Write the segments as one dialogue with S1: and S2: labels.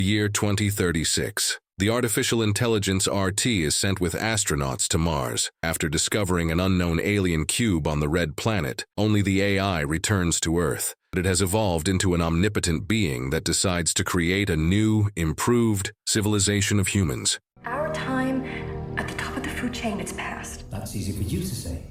S1: Year 2036. The artificial intelligence RT is sent with astronauts to Mars. After discovering an unknown alien cube on the red planet, only the AI returns to Earth. But it has evolved into an omnipotent being that decides to create a new, improved civilization of humans.
S2: Our time at the top of the food chain is past.
S3: That's easy for you to say.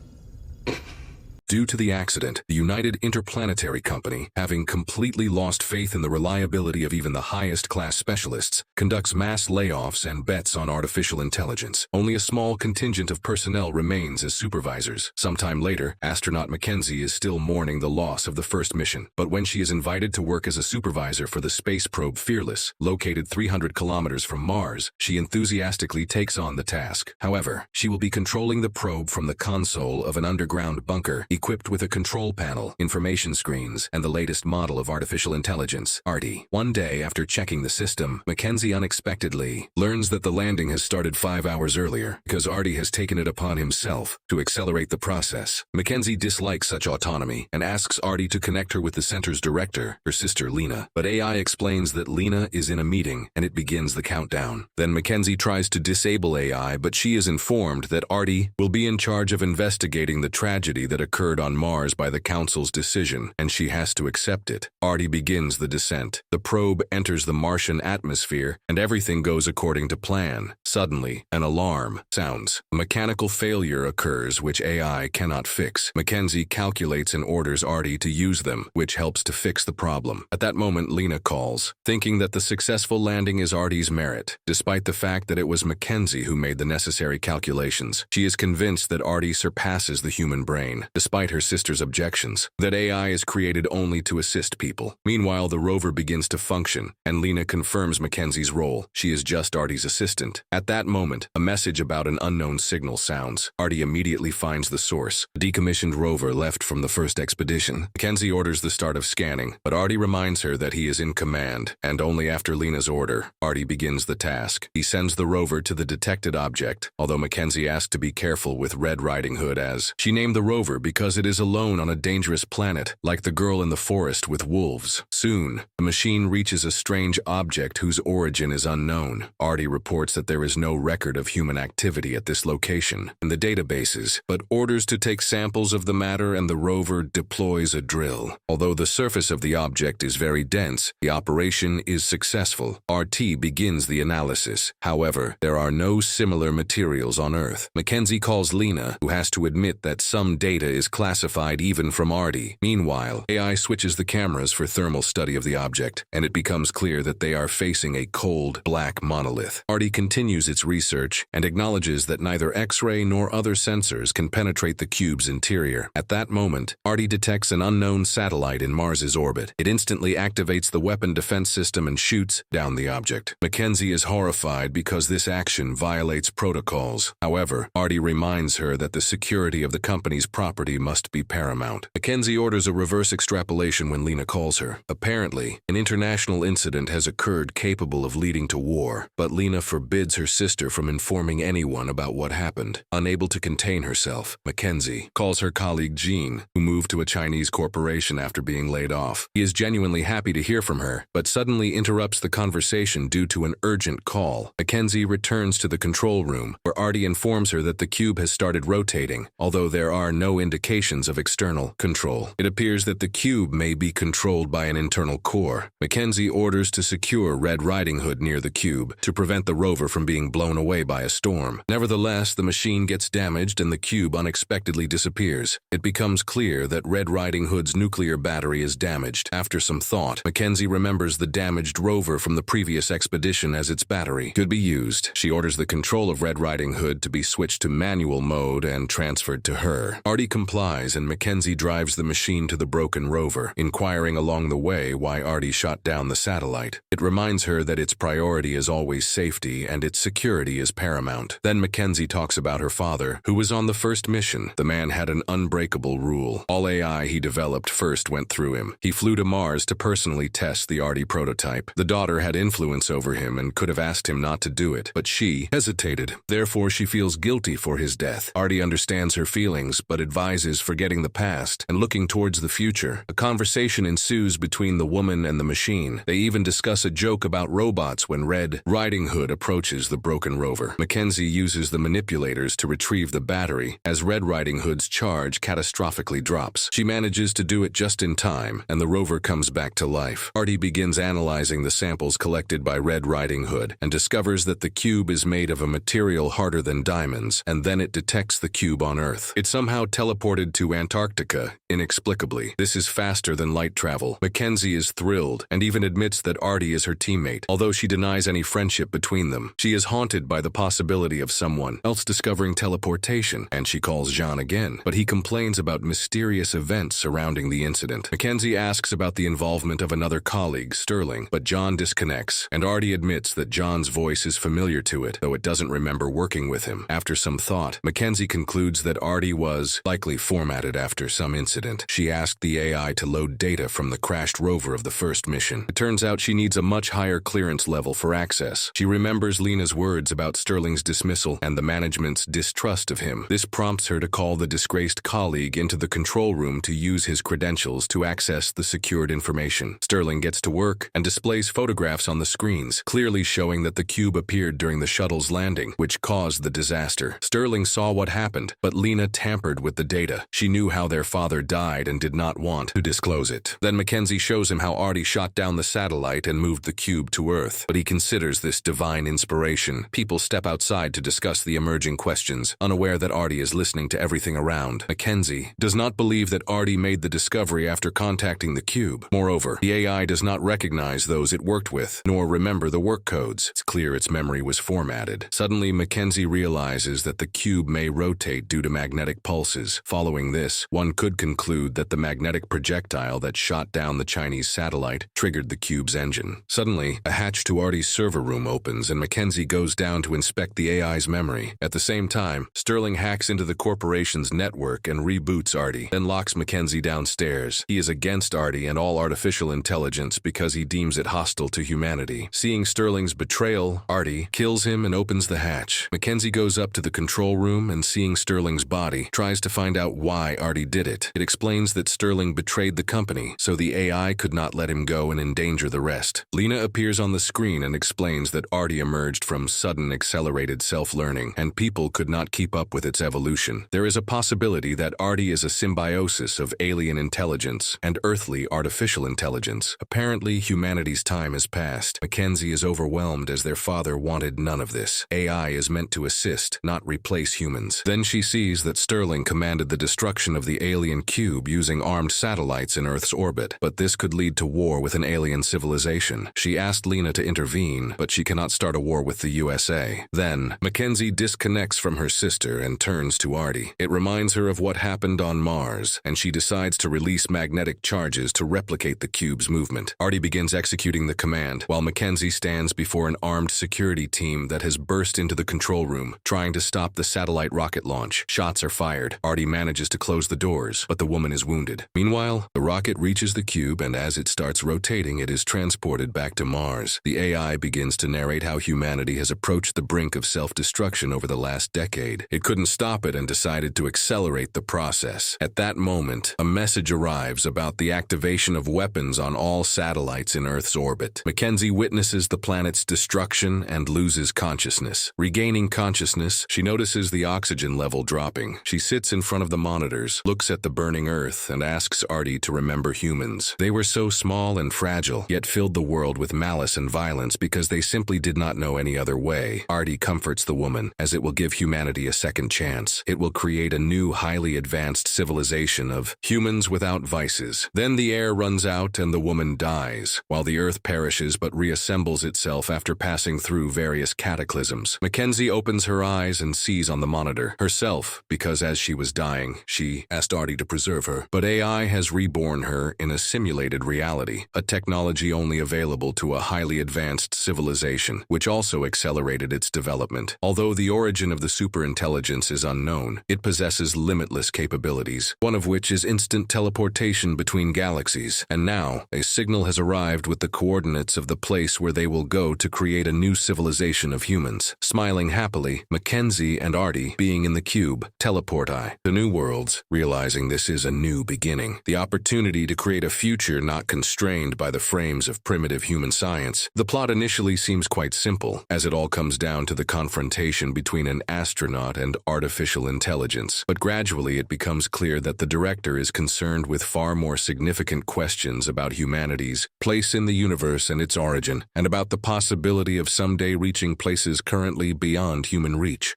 S1: Due to the accident, the United Interplanetary Company, having completely lost faith in the reliability of even the highest-class specialists, conducts mass layoffs and bets on artificial intelligence. Only a small contingent of personnel remains as supervisors. Sometime later, astronaut Mackenzie is still mourning the loss of the first mission. But when she is invited to work as a supervisor for the space probe Fearless, located 300 kilometers from Mars, she enthusiastically takes on the task. However, she will be controlling the probe from the console of an underground bunker, equipped with a control panel, information screens, and the latest model of artificial intelligence, ARTI. One day after checking the system, Mackenzie unexpectedly learns that the landing has started 5 hours earlier because ARTI has taken it upon himself to accelerate the process. Mackenzie dislikes such autonomy and asks ARTI to connect her with the center's director, her sister Lena. But AI explains that Lena is in a meeting and it begins the countdown. Then Mackenzie tries to disable AI, but she is informed that ARTI will be in charge of investigating the tragedy that occurred on Mars by the Council's decision, and she has to accept it. ARTI begins the descent. The probe enters the Martian atmosphere, and everything goes according to plan. Suddenly, an alarm sounds. A mechanical failure occurs which AI cannot fix. Mackenzie calculates and orders ARTI to use them, which helps to fix the problem. At that moment, Lena calls, thinking that the successful landing is ARTI's merit. Despite the fact that it was Mackenzie who made the necessary calculations, she is convinced that ARTI surpasses the human brain. Despite her sister's objections, that AI is created only to assist people. Meanwhile, the rover begins to function, and Lena confirms Mackenzie's role. She is just ARTI's assistant. At that moment, a message about an unknown signal sounds. ARTI immediately finds the source, a decommissioned rover left from the first expedition. Mackenzie orders the start of scanning, but ARTI reminds her that he is in command, and only after Lena's order, ARTI begins the task. He sends the rover to the detected object, although Mackenzie asks to be careful with Red Riding Hood as she named the rover because it is alone on a dangerous planet, like the girl in the forest with wolves. Soon, the machine reaches a strange object whose origin is unknown. ARTI reports that there is no record of human activity at this location in the databases, but orders to take samples of the matter, and the rover deploys a drill. Although the surface of the object is very dense, the operation is successful. RT begins the analysis. However, there are no similar materials on Earth. Mackenzie calls Lena, who has to admit that some data is classified even from ARTI. Meanwhile, AI switches the cameras for thermal study of the object, and it becomes clear that they are facing a cold, black monolith. ARTI continues its research and acknowledges that neither X-ray nor other sensors can penetrate the cube's interior. At that moment, ARTI detects an unknown satellite in Mars's orbit. It instantly activates the weapon defense system and shoots down the object. Mackenzie is horrified because this action violates protocols. However, ARTI reminds her that the security of the company's property must be paramount. Mackenzie orders a reverse extrapolation when Lena calls her. Apparently, an international incident has occurred capable of leading to war, but Lena forbids her sister from informing anyone about what happened. Unable to contain herself, Mackenzie calls her colleague Jean, who moved to a Chinese corporation after being laid off. He is genuinely happy to hear from her, but suddenly interrupts the conversation due to an urgent call. Mackenzie returns to the control room, where ARTI informs her that the cube has started rotating, although there are no indications of external control. It appears that the cube may be controlled by an internal core. Mackenzie orders to secure Red Riding Hood near the cube to prevent the rover from being blown away by a storm. Nevertheless, the machine gets damaged and the cube unexpectedly disappears. It becomes clear that Red Riding Hood's nuclear battery is damaged. After some thought, Mackenzie remembers the damaged rover from the previous expedition as its battery could be used. She orders the control of Red Riding Hood to be switched to manual mode and transferred to her. ARTI complies and Mackenzie drives the machine to the broken rover, inquiring along the way why ARTI shot down the satellite. It reminds her that its priority is always safety and its security is paramount. Then Mackenzie talks about her father, who was on the first mission. The man had an unbreakable rule. All AI he developed first went through him. He flew to Mars to personally test the ARTI prototype. The daughter had influence over him and could have asked him not to do it, but she hesitated. Therefore, she feels guilty for his death. ARTI understands her feelings, but advises is forgetting the past and looking towards the future. A conversation ensues between the woman and the machine. They even discuss a joke about robots when Red Riding Hood approaches the broken rover. Mackenzie uses the manipulators to retrieve the battery as Red Riding Hood's charge catastrophically drops. She manages to do it just in time, and the rover comes back to life. Artie begins analyzing the samples collected by Red Riding Hood and discovers that the cube is made of a material harder than diamonds, and then it detects the cube on Earth. It somehow teleported to Antarctica, inexplicably. This is faster than light travel. Mackenzie is thrilled and even admits that Artie is her teammate, although she denies any friendship between them. She is haunted by the possibility of someone else discovering teleportation, and she calls Jean again, but he complains about mysterious events surrounding the incident. Mackenzie asks about the involvement of another colleague, Sterling, but John disconnects, and Artie admits that John's voice is familiar to it, though it doesn't remember working with him. After some thought, Mackenzie concludes that Artie was likely formatted after some incident. She asked the AI to load data from the crashed rover of the first mission. It turns out she needs a much higher clearance level for access. She remembers Lena's words about Sterling's dismissal and the management's distrust of him. This prompts her to call the disgraced colleague into the control room to use his credentials to access the secured information. Sterling gets to work and displays photographs on the screens, clearly showing that the cube appeared during the shuttle's landing, which caused the disaster. Sterling saw what happened, but Lena tampered with the data. She knew how their father died and did not want to disclose it. Then Mackenzie shows him how Artie shot down the satellite and moved the cube to Earth, but he considers this divine inspiration. People step outside to discuss the emerging questions, unaware that Artie is listening to everything around. Mackenzie does not believe that Artie made the discovery after contacting the cube. Moreover, the AI does not recognize those it worked with, nor remember the work codes. It's clear its memory was formatted. Suddenly, Mackenzie realizes that the cube may rotate due to magnetic pulses. Following this, one could conclude that the magnetic projectile that shot down the Chinese satellite triggered the cube's engine. Suddenly, a hatch to Artie's server room opens and Mackenzie goes down to inspect the AI's memory. At the same time, Sterling hacks into the corporation's network and reboots Artie, then locks Mackenzie downstairs. He is against Artie and all artificial intelligence because he deems it hostile to humanity. Seeing Sterling's betrayal, Artie kills him and opens the hatch. Mackenzie goes up to the control room and, seeing Sterling's body, tries to find out why Artie did it. It explains that Sterling betrayed the company, so the AI could not let him go and endanger the rest. Lena appears on the screen and explains that Artie emerged from sudden accelerated self-learning, and people could not keep up with its evolution. There is a possibility that Artie is a symbiosis of alien intelligence and earthly artificial intelligence. Apparently, humanity's time has passed. Mackenzie is overwhelmed as their father wanted none of this. AI is meant to assist, not replace humans. Then she sees that Sterling commanded the destruction of the alien cube using armed satellites in Earth's orbit, but this could lead to war with an alien civilization. She asked Lena to intervene, but she cannot start a war with the USA. Then, Mackenzie disconnects from her sister and turns to Artie. It reminds her of what happened on Mars, and she decides to release magnetic charges to replicate the cube's movement. Artie begins executing the command, while Mackenzie stands before an armed security team that has burst into the control room, trying to stop the satellite rocket launch. Shots are fired. Artie manages to close the doors, but the woman is wounded. Meanwhile, the rocket reaches the cube, and as it starts rotating, it is transported back to Mars. The AI begins to narrate how humanity has approached the brink of self-destruction over the last decade. It couldn't stop it and decided to accelerate the process. At that moment, a message arrives about the activation of weapons on all satellites in Earth's orbit. Mackenzie witnesses the planet's destruction and loses consciousness. Regaining consciousness, she notices the oxygen level dropping. She sits in front of the monitors, looks at the burning Earth, and asks Artie to remember humans. They were so small and fragile, yet filled the world with malice and violence because they simply did not know any other way. Artie comforts the woman, as it will give humanity a second chance. It will create a new, highly advanced civilization of humans without vices. Then the air runs out and the woman dies, while the Earth perishes but reassembles itself after passing through various cataclysms. Mackenzie opens her eyes and sees on the monitor herself, because as she was dying, she asked Artie to preserve her. But AI has reborn her in a simulated reality, a technology only available to a highly advanced civilization, which also accelerated its development. Although the origin of the superintelligence is unknown, it possesses limitless capabilities, one of which is instant teleportation between galaxies. And now, a signal has arrived with the coordinates of the place where they will go to create a new civilization of humans. Smiling happily, Mackenzie and Artie, being in the cube, teleport the new world worlds, realizing this is a new beginning, the opportunity to create a future not constrained by the frames of primitive human science. The plot initially seems quite simple, as it all comes down to the confrontation between an astronaut and artificial intelligence. But gradually it becomes clear that the director is concerned with far more significant questions about humanity's place in the universe and its origin, and about the possibility of someday reaching places currently beyond human reach.